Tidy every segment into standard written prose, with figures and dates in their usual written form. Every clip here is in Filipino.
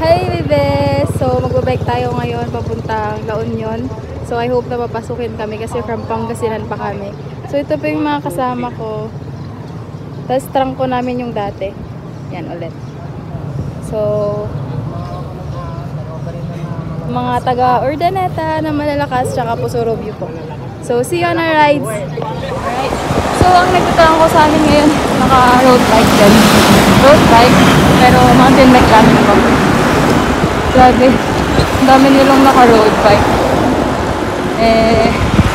Hi bebe! So magbabike tayo ngayon papuntang La Union. So I hope na papasukin kami kasi from Pangasinan pa kami. So ito po yung mga kasama ko. Tapos trunk ko namin yung dati. Yan ulit. So mga taga Urdaneta na malalakas tsaka Puso-Robio po. So see you on our rides! Alright. So ang nagtutulang ko sa amin ngayon, naka road bike din. Road bike, pero mountain bike namin po. Grabe, ang dami nilang naka-road bike.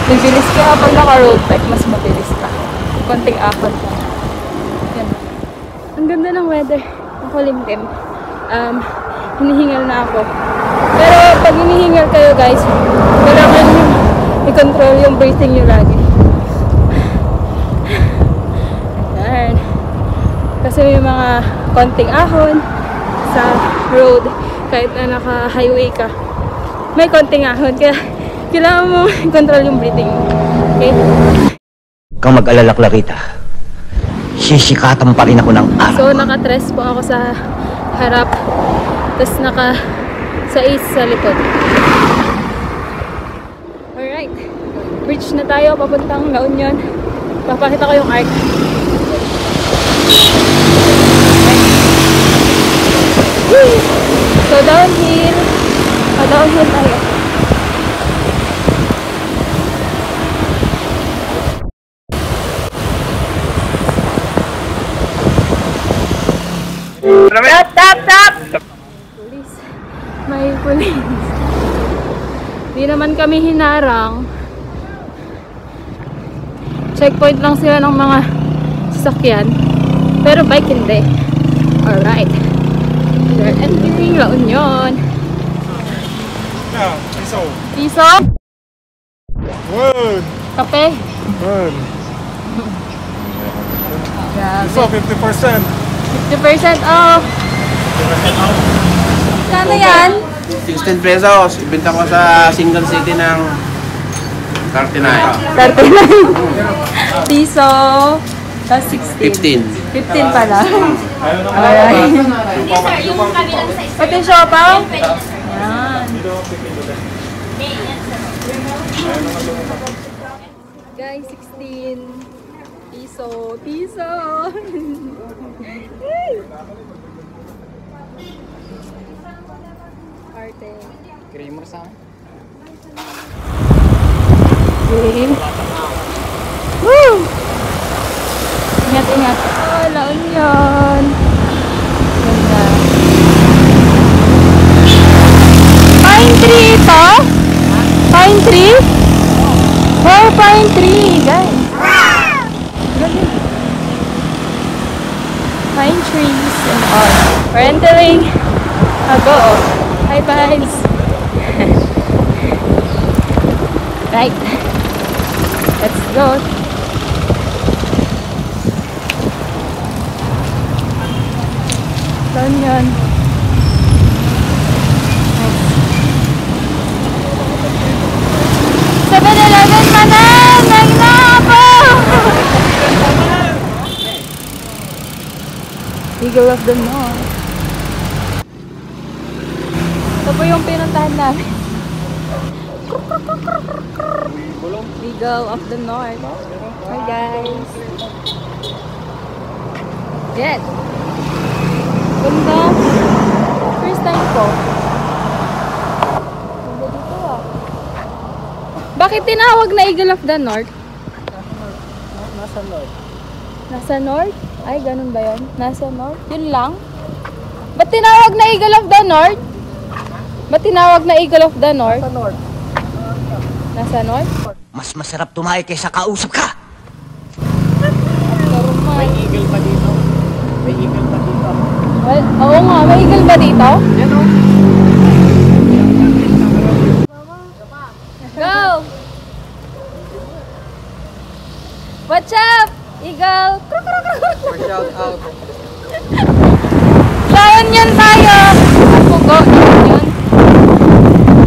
Bibilis ka pag naka-road bike, mas mabilis ka. Konting akot lang. Yan. Ang ganda ng weather. Ang kulimlim. Hinihingal na ako. Pero pag hinihingal kayo guys, kailangan nyo i-control yung breathing nyo lagi. Ayan. Kasi may mga konting ahon sa road. Kahit na naka-highway ka, may konting ahon. Kaya kailangan mo control yung breathing mo. Okay? Kang mag-alala, Clarita. Sisikatan pa rin ako ng araw. So, naka-tres po ako sa harap. Tapos naka-6 sa likod. Alright. Bridge na tayo. Papuntang La Union. Papakita ko yung arc. Woo! So downhill. Downhill tayo. Stop! Police. May police. Di naman kami hinarang. Checkpoint lang sila ng mga sasakyan. Pero bike hindi. Alright. We're entering La Union. Piso? Good. Kape? Good. Grabe. So 50%. 50% off. Kano yan? 16 pesos. Ibenta ko sa Single City ng 39. 39. Piso. Tapos 16. 15 pala. Alright. Pati siopaw? Yan. Guys, 16 piso. Arte. Creamer sa akin. Okay. Woo! Ingat. Oh, La Union. Ganda. Pine tree ito? Pine tree? Oh, pine tree, guys. Galing. Pine trees and all. We're entering. Go. High fives. Right. Let's go. Saan yan? 7-Eleven manan! Nagna po! Eagle of the North. Ito po yung pinuntahan namin. Eagle of the North. Hi guys. Yes. Ganda. First time ko. Ganda dito ah. Bakit tinawag na Eagle of the North? Nasa North. Nasa North? Ay, ganun ba yun? Nasa North? Yun lang? Ba't tinawag na Eagle of the North? Ba't tinawag na Eagle of the North? Nasa North. Nasa North? Mas masarap tumayo kaysa kausap ka. May eagle pa dito. May eagle pa dito. Well, oo nga, may eagle ba dito? Yan o. Go! What's up? Eagle! Shout out. La Union tayo! Pugo, yun.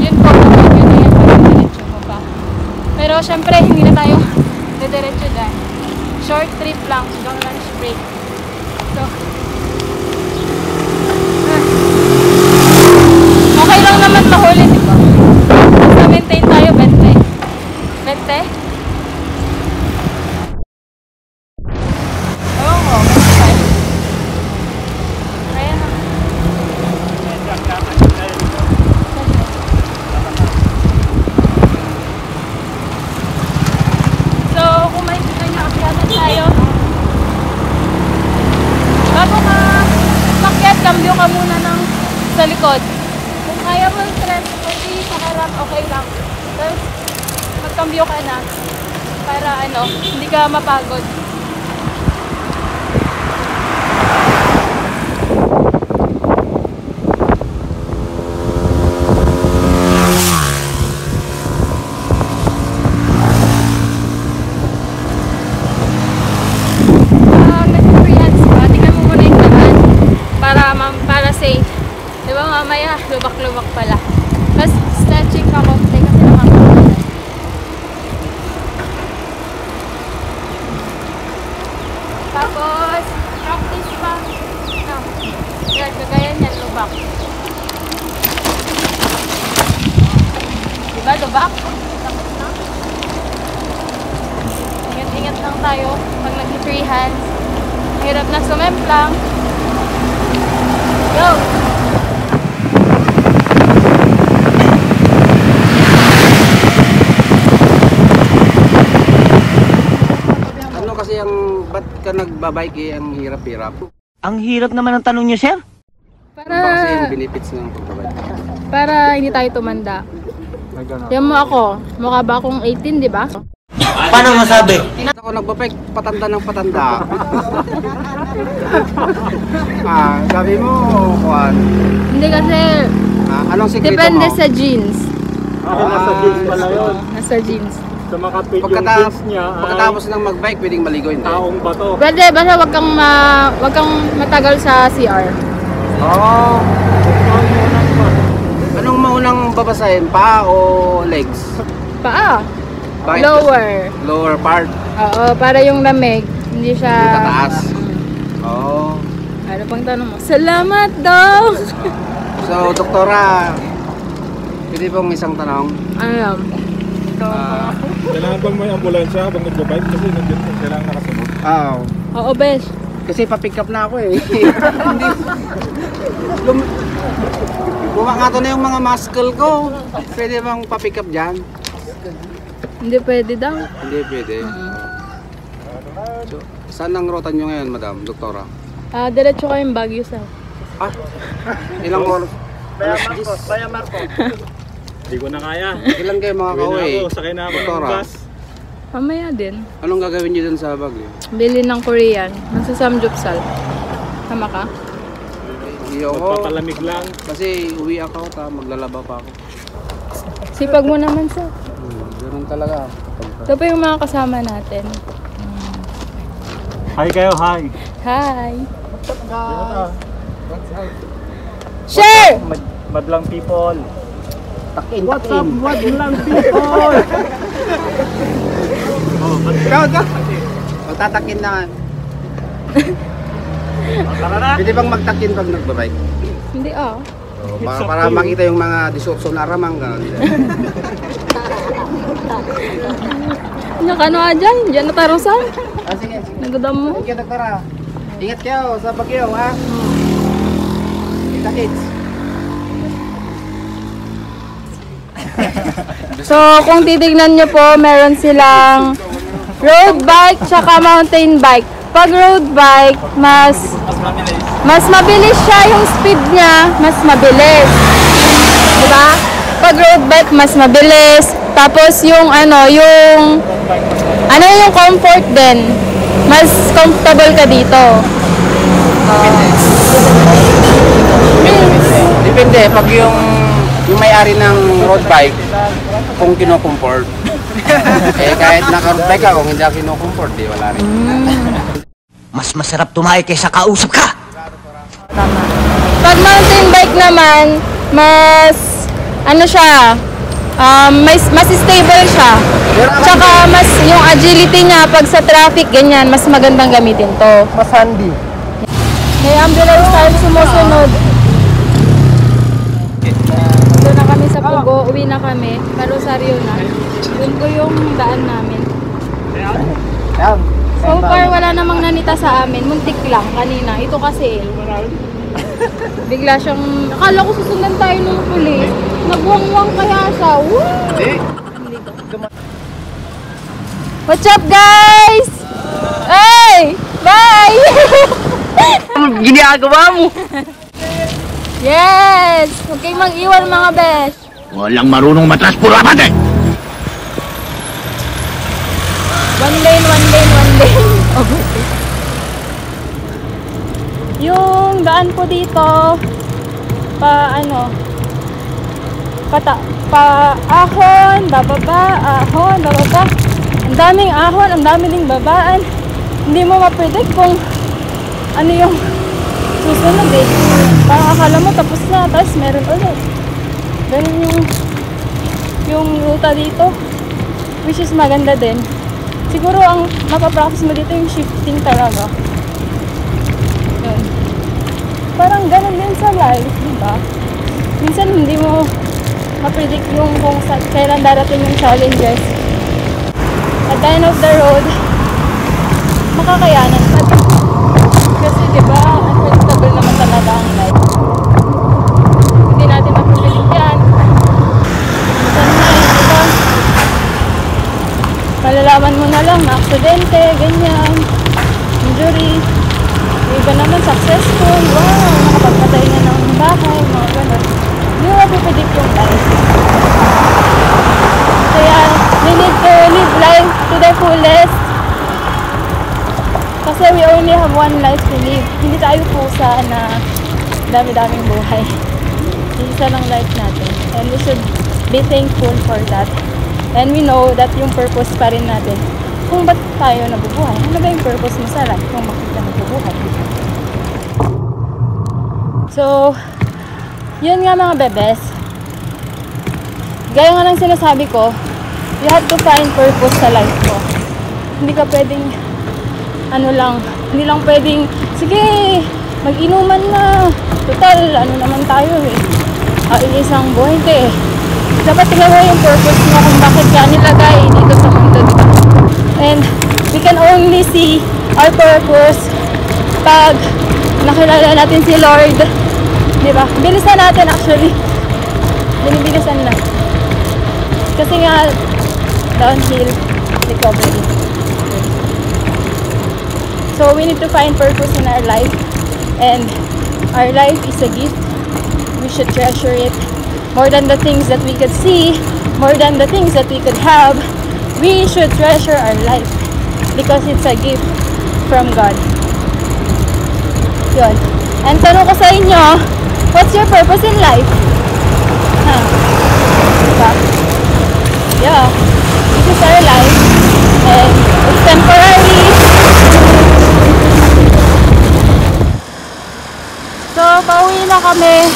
Yun po, yun na yan. Diretso mo pa. Pero syempre, hindi na tayo diretso dyan. Short trip lang, hanggang lunch break. So, muna ng sa likod. Kung kaya mo yung stress, pwede sa harap, okay lang. Tapos, magkambyo ka na. Para ano, hindi ka mapagod. Para safe. Di ba mamaya, lubak-lubak pala. Tapos, stretching ka konti kasi nakakalaman. Tapos, practice pa. Yan, kagaya niyan, lubak. Diba, lubak? Tapos na. Ingat-ingat lang tayo pag nag-free hands. Hirap na sumemplang. Go! Ano kasi ba't ka nagbabike ang hirap-hirap? Ang hirap naman ang tanong niyo, sir. Ano ba kasi yung Para, benefits ng pagbabike? para hindi tayo tumanda. Yan mo ako. Mukha ba akong 18, di ba? Paano masabi? Ako nagbabike, patanda ng patanda. Sabi mo, Juan, Hindi kasi, anong sekreto depende mo? sa jeans. Nasa jeans pala yun. Nasa jeans. Sumakapit yung jeans niya ay Pagkatapos ng magbike, pwedeng maligo, hindi? taong bato. Pwede, basta wag kang matagal sa CR. Oo. Anong maunang babasahin? Paa o legs? Paa. Bakit? Lower part. Oo, para yung lamig. Hindi siya... Yung tataas. Oo. Ano pang tanong mo? Salamat, Dok! So, doktora, pwede pong isang tanong? Ano yan? Kailangan bang may ambulansya habang nagbabike? Kasi nandiyan kailangan nakasunod. Oo, besh. Kasi pa-pick up na ako eh. Hindi. Bumangato na yung mga muscle ko. Pwede bang pa-pick up dyan? Hindi pwede daw. Hindi pwede. So, saan ang rota nyo ngayon, madam, doktora? Diretso kayong Baguio sa. Ilang oras? Kaya Marco. Hindi ko na kaya. Ilan kayo mga kauwi? Sakay na ako ng Doktora, bus. Mamaya din. anong gagawin nyo dun sa Baguio? Bili ng Korean. Magsasamjupsal. Tama ka? Hindi ako. Magpapalamig lang. Kasi uwi ako, maglalaba pa ako. Sipag mo naman sa. Ganun talaga. Ito pa yung mga kasama natin. Hi kayo, hi. Hi! Share! Madlang people. Takin, What's up, madlang people? Ikaw. Magtatakin na. Tara na. Pwede bang magtakin pag nagbabike? Hindi Para makita yung mga disopso na ramang gano'n. Ano ka dyan? Diyan na tarusan. Sige. Nagadam mo. Thank you, doktora. Ingat kayo sa Baguio, ha? Kita kids. So, kung titignan nyo po, meron silang road bike tsaka mountain bike. Pag road bike, mas mabilis siya, yung speed niya, mas mabilis. Diba? Pag road bike, mas mabilis. Tapos yung yung comfort din. Mas comfortable ka dito. Depende, pag yung may-ari ng road bike, kung kino-comfort. Kahit naka-road bike ka, kung hindi ka kino-comfort, wala rin. Mas masarap tumayo kaysa kausap ka. Pag mountain bike naman, mas mas stable siya. Tsaka mas yung agility niya pag sa traffic ganyan, mas magandang gamitin to. Mas handy. May ambulance tayo sumusunod. Doon na kami sa Pugo, uwi na kami. Rosario na. Doon ko yung daan namin. Ayan. So far, wala namang nanita sa amin. Muntik lang kanina. Ito kasi, bigla siyang, akala ko susundan tayo ng pulis. Nagwangwang kaya siya. Woo! What's up, guys? Hey! Bye! Ginagawa mo. Yes! Huwag kayong mag-iwan mga besh. Walang marunong matras, puro abante! One lane, one lane, one lane. Overtake. Yung daan po dito, ahon, bababa, ahon, bababa. Ang daming ahon, ang dami ding babaan. Hindi mo ma-predict kung ano yung susunod eh. Parang akala mo tapos na, tapos meron ulit. Ganun yung ruta dito, which is maganda din. Siguro ang mapapractice mo dito yung shifting talaga. Yun. Parang ganun din sa life, diba? Minsan hindi mo ma-predict yung kung kailan darating yung challenges. At the end of the road, makakayanan pa din. Kasi diba, unpredictable naman talaga ang life. Hindi natin ma-predict yan. Minsan diba, malalaman mo na lang na aksidente, ganyan, injury. Yung iba naman successful, wow, nakapagpatay na ng bahay, mga ganun. Hindi mo mapipredict yung life. Kaya, we need to live life to the fullest. Kasi we only have one life to live. Hindi tayo pusa na dami-daming buhay. Isa lang life natin. And we should be thankful for that. And we know that yung purpose pa rin natin. Kung ba't tayo nabubuhay? Ano ba yung purpose mo sa life kung bakit ka nabubuhay? So, yun nga mga bebes. Gaya nga ng sinasabi ko, you have to find purpose sa life mo. Hindi ka pwedeng, hindi lang pwedeng, sige, mag-inuman na. Total, naman tayo eh. Isang buhay ito eh. Dapat tingnan mo yung purpose mo kung bakit ka nilagay dito sa mundo, diba? And we can only see our purpose pag nakilala natin si Lord, diba? Bilisan natin actually. Binibilisan na. Kasi nga, downhill recovery. So we need to find purpose in our life. And our life is a gift. We should treasure it. More than the things that we could see, more than the things that we could have, we should treasure our life because it's a gift from God. Yun. And tanong ko sa inyo, what's your purpose in life? Diba? Yeah. This is our life and it's temporary. So, pauwi na kami.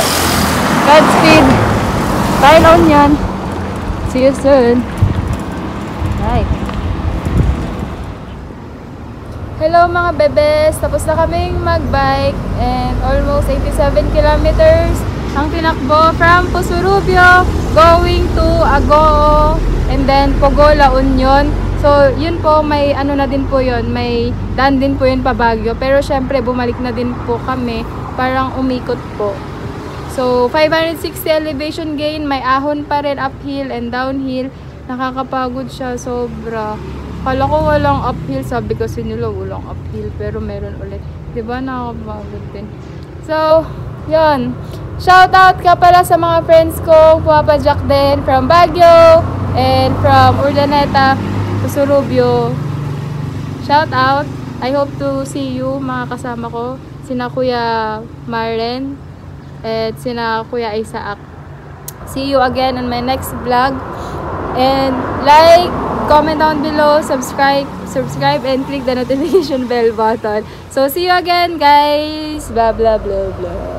Godspeed. Bye, Onion. See you soon. Bye. Hello mga bebes. Tapos na kaming mag-bike and almost 87 kilometers ang tinakbo from Pusurubio going to Agoo and then Pogo, La Union. So, yun po, may na din po yun. May daan din po yun pa Baguio. Pero syempre, bumalik na din po kami. Parang umikot po. So, 560 elevation gain, may ahon pa rin uphill and downhill. Nakakapagod siya, sobra. Kala ko walang uphill, sabi kasi nila walang uphill, pero meron ulit. Diba? Nakakapagod din. So, yun. Shoutout ka pala sa mga friends ko, Papa Jack din, from Baguio, and from Urdaneta, Pusurubio. Shoutout. I hope to see you, mga kasama ko. Sina Kuya Maren, at sina Kuya Isaac. See you again on my next vlog. And like, comment down below, subscribe, and click the notification bell button. So see you again guys. Blah blah blah blah.